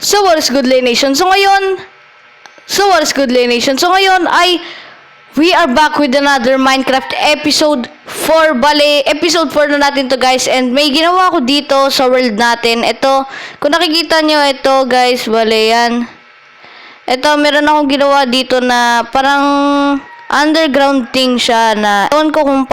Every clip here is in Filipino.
So what is good, Lay Nation? What is good, Lay Nation? So ngayon ay we are back with another Minecraft episode 4. Bale, episode 4 na natin to, guys. And may ginawa ko dito sa world natin. Ito, kung nakikita nyo, ito guys, bale yan. Ito, meron akong ginawa dito na parang underground thing siya na ewan ko kung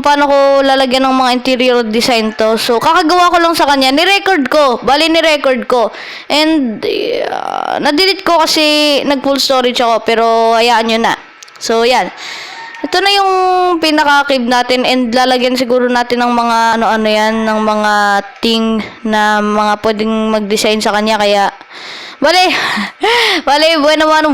paano ko lalagyan ng mga interior design to. So, kakagawa ko lang sa kanya. Ni-record ko. Ni-record ko. And, na-delete ko kasi nag-full storage ako. Pero, hayaan nyo na. So, yan. Ito na yung pinaka-cave natin. And, lalagyan siguro natin ng mga ano-ano yan. Ng mga thing na mga pwedeng mag-design sa kanya. Kaya, Bale, buena mano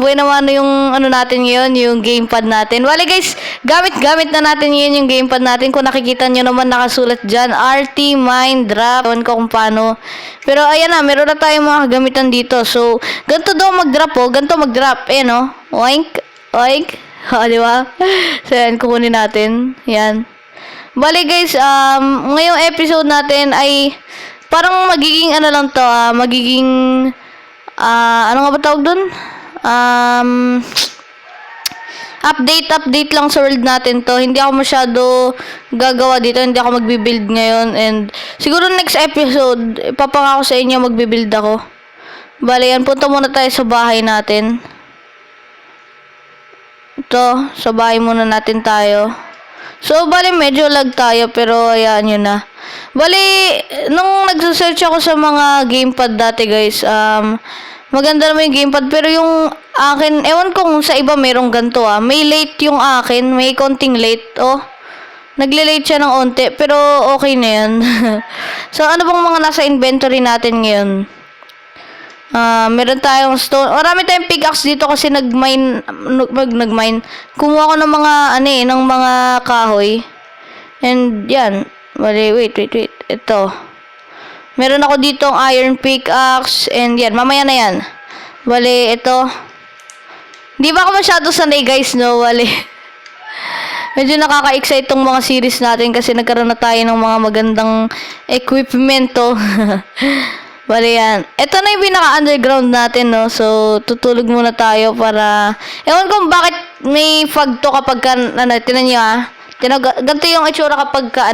yung ano natin ngayon, yung gamepad natin. Bale guys, gamit na natin ngayon yung gamepad natin. Kung nakikita nyo naman nakasulat dyan, RT Minecraft. Ewan ko kung paano. Pero ayan na, meron na tayong mga gamitan dito. So, ganito daw mag-drop oh. Ganito mag-drop. Ayan oh. Oink, oink. Ha, di ba? So, yan, kukunin natin. Yan. Bale guys, ngayong episode natin ay parang magiging ano lang to, magiging ano nga ba tawag dun? Update lang sa world natin to. Hindi ako masyado gagawa dito. Hindi ako magbibuild ngayon. And siguro next episode, ipapangako sa inyo magbibuild ako. Bale yan, punta muna tayo sa bahay natin. Ito, sa bahay muna natin tayo. So, bale medyo lag tayo pero ayan yun na. Bale, nung nagsasearch ako sa mga gamepad dati guys, maganda naman yung gamepad, pero yung akin, ewan ko kung sa iba merong ganito may late yung akin, may konting late, nagle-late siya ng onte, pero okay na yan. So, ano bang mga nasa inventory natin ngayon? Meron tayong stone, marami tayong pickaxe dito kasi nag-mine, kumuha ko ng mga, ng mga kahoy, and yan, wait, ito. Meron ako ditong iron pickaxe and yan, mamaya na yan. Bale, ito. Di ba ako masyado sanay guys, no? Bale. Medyo nakaka-excite tong mga series natin kasi nagkaroon na tayo ng mga magandang equipment to. Bale yan. Ito na yung pinaka-underground natin, no? So, tutulog muna tayo para... Ewan kung bakit may fog to kapag ka... tinan nyo ganito yung itsura kapag ka,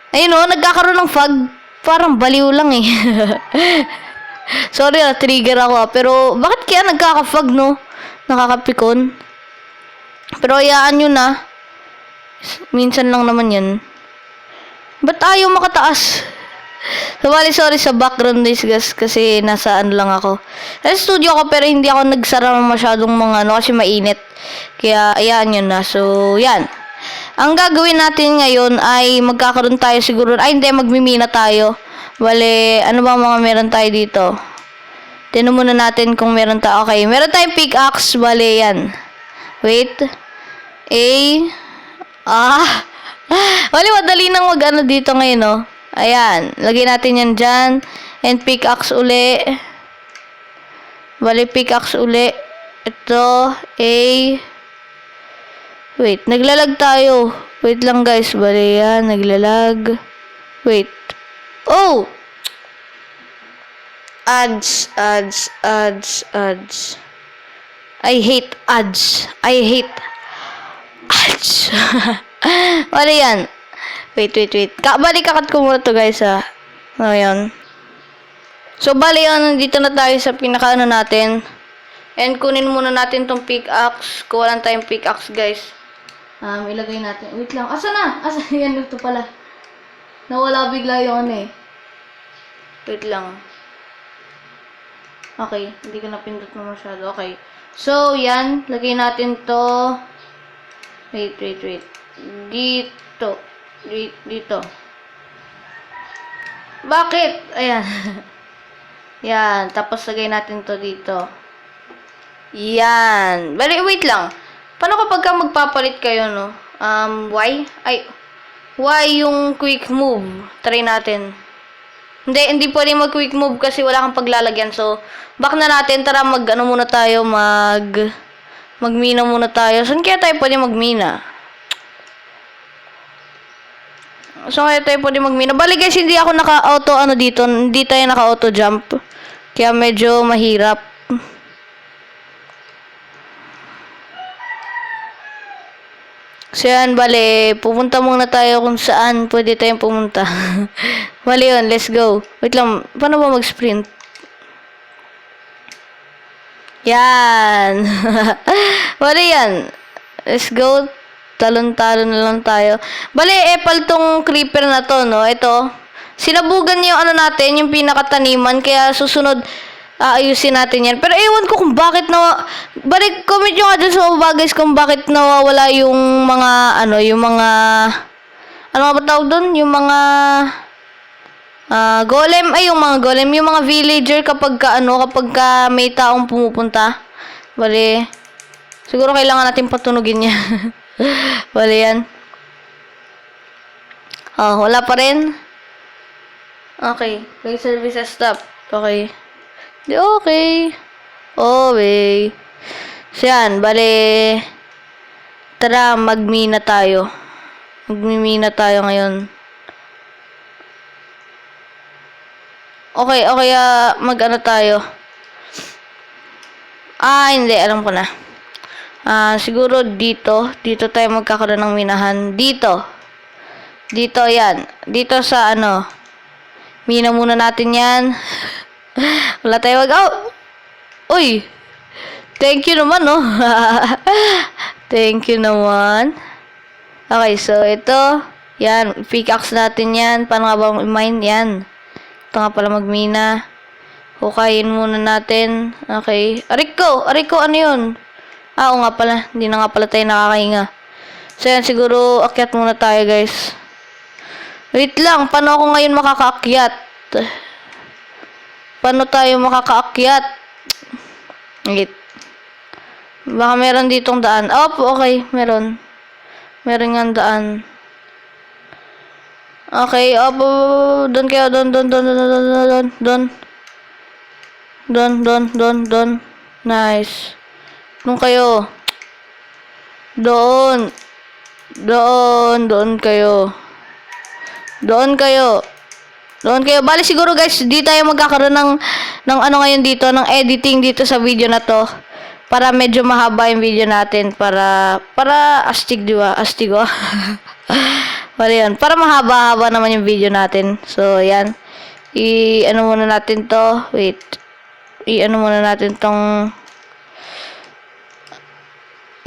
ayun nagkakaroon ng fog. Parang baliw lang eh. Sorry trigger ako pero bakit kaya nagkaka-fog, no? Nakakapikon. Pero hayaan nyo na. Minsan lang naman yan. Ba't ayaw makataas? Sorry sa background guys kasi nasaan lang ako. Sa studio ako pero hindi ako nagsara masyadong mga kasi mainit. Kaya hayaan nyo na. So, yan. Ang gagawin natin ngayon ay magkakaroon tayo siguro, magmimina tayo. Bale, ano ba mga meron tayo dito? Tignan muna natin kung meron tayo. Okay, meron tayong pickaxe, bale yan. Wait. Bale, madali nang dito ngayon, Ayan, lagay natin yan dyan. And pickaxe uli. Bale, pickaxe uli. Ito, Wait, naglalag tayo. Wait lang guys, bale yan, naglalag. Wait. Oh! Ads. I hate ads. Bale yan. Wait. Bale, kakat ko muna to guys, Ayan. So, bale yan, nandito na tayo sa pinaka natin. And kunin muna natin tong pickaxe. Kuha lang tayong pickaxe guys. Ilagay natin. Wait lang. Asa na? Yan, ito pala. Nawala bigla yung Wait lang. Okay. Hindi ko napindot na masyado. Okay. So, yan. Lagay natin to. Wait. Dito. Bakit? Ayan. Yan. Tapos, lagay natin to dito. Yan. Bali, wait lang. Paano kapag magpapalit kayo, no? Why yung quick move? Try natin. Hindi pwede mag-quick move kasi wala kang paglalagyan. So, back na natin. Tara, magmina muna tayo. Saan kaya tayo pwede magmina? So, kaya tayo pwede magmina. Bali guys, hindi ako naka-auto ano dito. Hindi tayo naka-auto jump. Kaya medyo mahirap. So yan, bali, pupunta muna tayo kung saan pwede tayong pumunta. Bali yun, let's go. Wait lang, paano ba mag-sprint? Yan. Bali yan. Let's go. Talon-talon na lang tayo. Bali, epal tong creeper na to, no? Ito. Sinabugan niya yung ano natin, yung pinakataniman. Kaya susunod, aayusin natin yan. Pero ewan ko kung bakit balik, comment nyo nga dyan sa baba guys kung bakit nawawala yung mga, ano ba tawag doon? Yung mga, golem, yung mga golem, yung mga villager kapag ka may taong pumupunta. Bali, siguro kailangan natin patunugin niya. Bali yan. Oh, wala pa rin. Okay, may services stop. Okay. Okay. Okay. So yan, bale, tara, magmina tayo. Magmimina tayo ngayon. Okay, okay, mag-ano tayo. Hindi, alam ko na. Siguro dito tayo magkakaroon ng minahan. Dito, yan. Dito sa mina muna natin yan. Wala tayo Uy! Thank you naman, no? Thank you naman. Okay, so ito. Yan, pickaxe natin yan. Paano nga ba mine? Yan. Ito nga pala magmina. Hukayin muna natin. Okay. Ariko, ano yun? Oo nga pala. Hindi na nga pala tayo nakakahinga. So yan, siguro akyat muna tayo, guys. Wait lang, paano ako ngayon makakaakyat? Paano tayo makakaakyat? Wait. Baka meron ditong daan. Okay. Meron. Meron nga daan. Okay. Doon kayo. Doon. Nice. Doon kayo. Doon kayo. Bali siguro guys, di tayo magkakaroon ng ano ngayon dito, ng editing dito sa video na to. Para medyo mahaba yung video natin. Para astig, di ba? Astig, oh. Para yan. Para mahaba-haba naman yung video natin. So, yan. Ano muna natin to. Wait. Ano muna natin tong...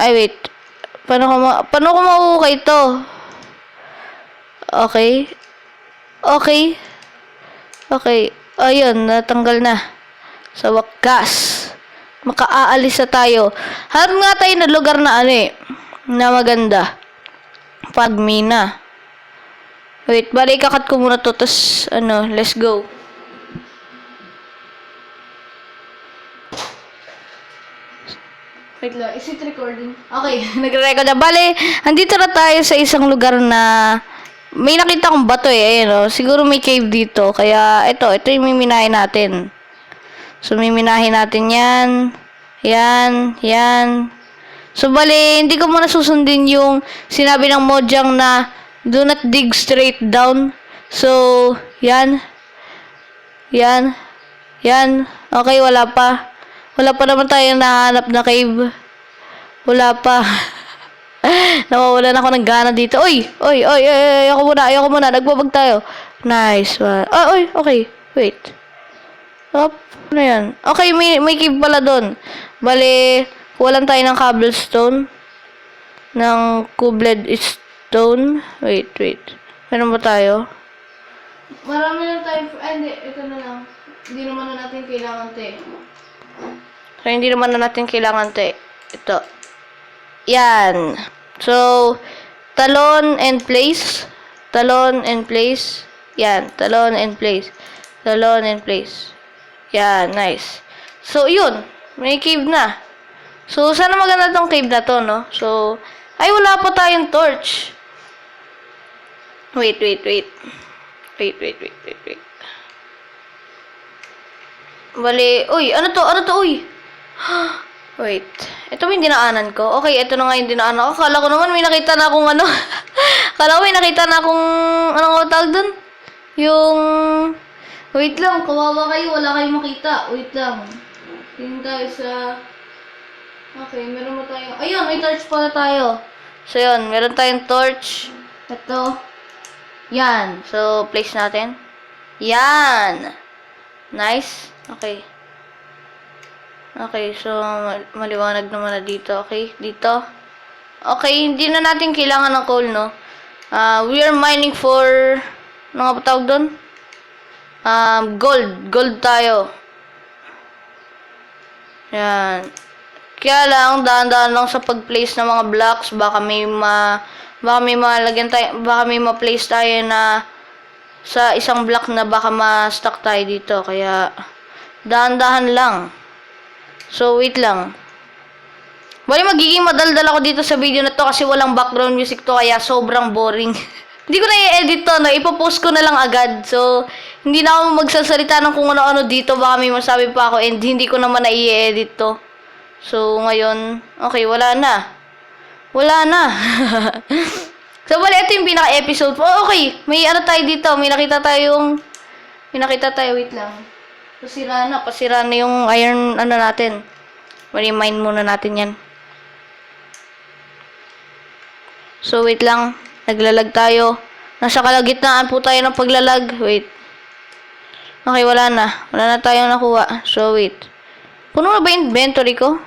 Ay, wait. Paano ko mauukay to? Okay. Ayun, natanggal na. Sa wakas. Makaaalis na tayo. Harap nga tayo na lugar na na maganda. Pagmina. Wait, bali ikakat ko muna to. Tapos, let's go. Wait lang, is it recording? Okay, nagre-record na. Bali, andito na tayo sa isang lugar na may nakita kong bato Ayun, siguro may cave dito. Kaya, ito yung miminahin natin. So, miminahin natin yan. Yan. So, bali, hindi ko muna susundin yung sinabi ng Mojang na do not dig straight down. So, yan. Okay, wala pa. Wala pa naman tayong nahanap na cave. Wala pa. Nawawalan ako ng gana dito. Oy, ayoko muna. Nagbabag tayo. Nice one. Okay. Wait. Ano yan? Okay, may cave pala doon. Bale, walan tayo ng cobblestone. Ng cobbled stone. Wait. Meron ba tayo? Marami lang tayo. Hindi. Ito na lang. Hindi naman na natin kailangan, te. Ito. Yan. So, talon and place. Yan. Talon and place. Yan. Nice. So, yun. May cave na. So, sana maganda tong cave na to, no? So, wala pa tayong torch. Wait. Bali, ano to, uy? Wait. Ito ba yung dinaanan ko? Okay, ito na nga yung dinaanan ko. Akala ko naman may nakita na akong ano. Akala ko may nakita na akong, anong tawag dun? Yung, wait lang, kawawa kayo, wala kayong makita. Wait lang. Tingin tayo sa, okay, meron mo tayo. Ayun, may torch pala tayo. So, yun, meron tayong torch. Ito. Yan. So, place natin. Yan. Nice. Okay. Okay, so maliwanag naman na dito. Okay, dito. Okay, hindi na natin kailangan ng coal, no? We are mining for, ano nga ba tawag doon? Gold. Gold tayo. Yan. Kaya lang, dahan-dahan lang sa pag-place ng mga blocks. Baka may malagyan tayo, baka may ma-place tayo na sa isang block na baka ma-stuck tayo dito. Kaya, dahan-dahan lang. So, wait lang. Bali, magiging madaldal ako dito sa video na to kasi walang background music to, kaya sobrang boring. Hindi ko na i-edit to, no? Ipopost ko na lang agad. So, hindi na ako magsasalita ng kung ano-ano dito. Baka may masabi pa ako and hindi ko naman na i-edit to. So, ngayon, okay, wala na. Wala na. So, bali, ito yung pinaka-episode po. Oh, okay, may ano tayo dito. May nakita tayo, wait lang. Pasira na yung iron, ano natin. Bali, mine muna natin yan. So, wait lang. Naglalag tayo. Nasa kalagitnaan po tayo ng paglalag. Wait. Okay, wala na. Wala na tayong nakuha. So, wait. Puno na ba yung inventory ko?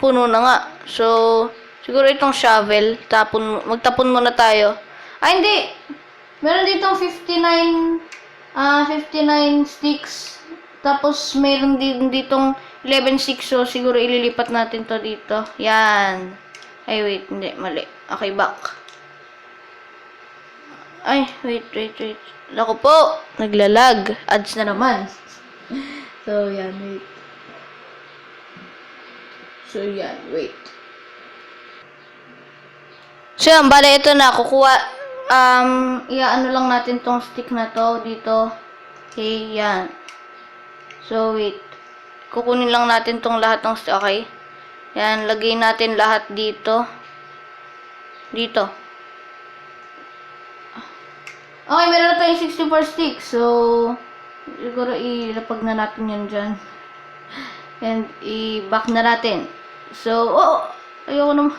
Puno na nga. So, siguro itong shovel. Magtapon muna tayo. Ay, hindi. Meron ditong 59 sticks. Tapos, meron din ditong 11 sticks. So, siguro ililipat natin to dito. Yan. Ay, wait. Hindi. Mali. Okay, back. Ay, wait. Naku po. Naglalag. Ads na naman. So, yan. Wait. So, yan. Wait. So, yan. Bale, ito na. Kukuha. Iaano lang natin tong stick na to dito. Okay, yan. So, wait. Kukunin lang natin tong lahat ng stick. Okay. Yan, lagay natin lahat dito. Dito. Okay, meron na tayong 64 sticks. So, siguro ilapag na natin yan dyan. And, i-back na natin. So, ayoko naman.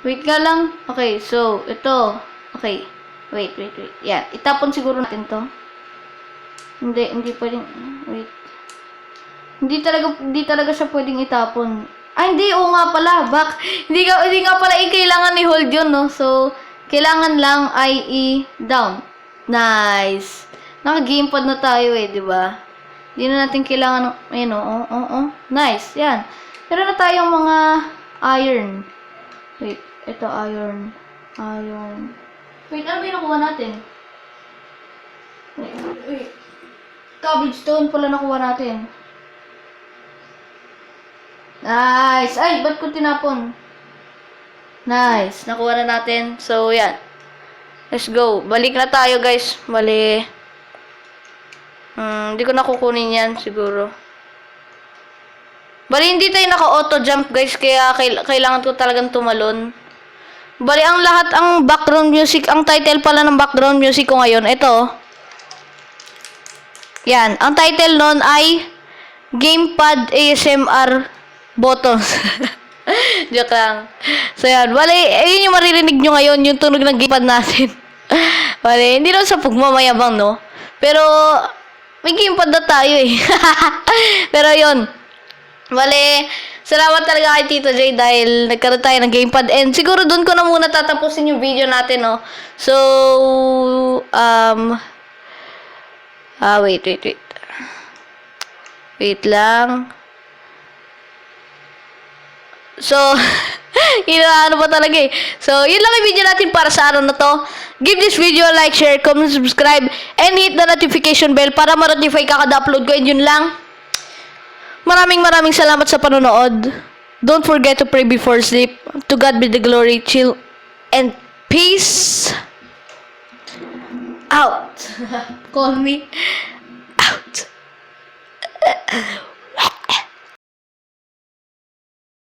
Wait nga lang. Okay, so, ito. Okay. Wait. Yan. Itapon siguro natin to. Hindi pwedeng. Wait. Hindi talaga siya pwedeng itapon. Ay, hindi. Oo nga pala. Back. Hindi nga pala kailangan i-hold yun, no? So, kailangan lang ay i-down. Nice. Naka-gamepad na tayo di ba? Hindi na natin kailangan, ayun, Nice. Yan. Meron na tayong mga iron. Wait. Ito, iron. Wait, ano ba yung nakuha natin? Wait. Cobblestone pala nakuha natin. Nice! Ay, ba't ko tinapon? Nice. Nakuha na natin. So, yan. Let's go. Balik na tayo, guys. Bali. Hindi ko na kukunin yan, siguro. Bali, hindi tayo naka-auto jump, guys. Kaya, kailangan ko talagang tumalon. Bali, ang background music, ang title pala ng background music ko ngayon, ito. Yan. Ang title nun ay Gamepad ASMR Buttons. Joke lang. So, yan. Bali, ayun yung maririnig nyo ngayon, yung tunog ng gamepad natin. Bali, hindi lang sa pagmamayabang, no? Pero, may gamepad na tayo, Pero, yun. Bali, salamat talaga kay Tito J dahil nagkaroon tayo ng gamepad. And siguro doon ko na muna tatapusin yung video natin, no? So, wait. Wait lang. So, ano pa talaga So, yun lang yung video natin para sa araw na to. Give this video a like, share, comment, subscribe, and hit the notification bell para ma-notify ka kada upload ko. And yun lang. Maraming salamat sa panonood. Don't forget to pray before sleep. To God be the glory, chill, and peace out. Call me out.